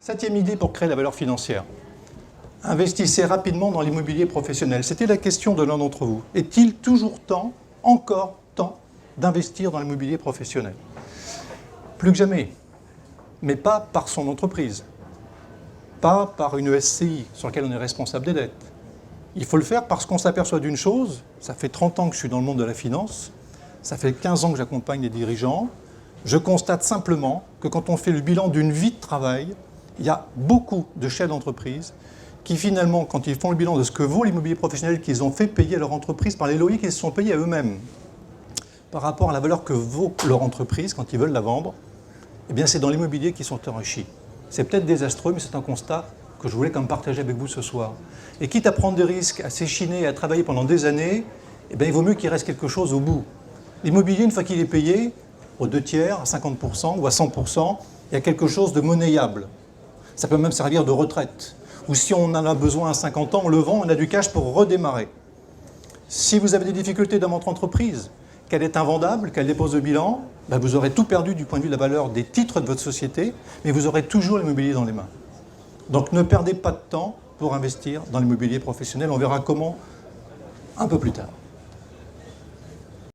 Septième idée pour créer la valeur financière. Investissez rapidement dans l'immobilier professionnel. C'était la question de l'un d'entre vous. Est-il toujours temps, encore temps, d'investir dans l'immobilier professionnel? Plus que jamais, mais pas par son entreprise, pas par une SCI sur laquelle on est responsable des dettes. Il faut le faire parce qu'on s'aperçoit d'une chose, ça fait 30 ans que je suis dans le monde de la finance, ça fait 15 ans que j'accompagne les dirigeants, je constate simplement que quand on fait le bilan d'une vie de travail, il y a beaucoup de chefs d'entreprise qui finalement, quand ils font le bilan de ce que vaut l'immobilier professionnel qu'ils ont fait payer à leur entreprise par les loyers qu'ils se sont payés à eux-mêmes, par rapport à la valeur que vaut leur entreprise quand ils veulent la vendre, eh bien c'est dans l'immobilier qu'ils sont enrichis. C'est peut-être désastreux, mais c'est un constat que je voulais quand même partager avec vous ce soir. Et quitte à prendre des risques, à s'échiner, à travailler pendant des années, eh bien il vaut mieux qu'il reste quelque chose au bout. L'immobilier, une fois qu'il est payé, aux 2/3, à 50% ou à 100%, il y a quelque chose de monnayable. Ça peut même servir de retraite. Ou si on en a besoin à 50 ans, on le vend, on a du cash pour redémarrer. Si vous avez des difficultés dans votre entreprise, qu'elle est invendable, qu'elle dépose le bilan, ben vous aurez tout perdu du point de vue de la valeur des titres de votre société, mais vous aurez toujours l'immobilier dans les mains. Donc ne perdez pas de temps pour investir dans l'immobilier professionnel. On verra comment un peu plus tard.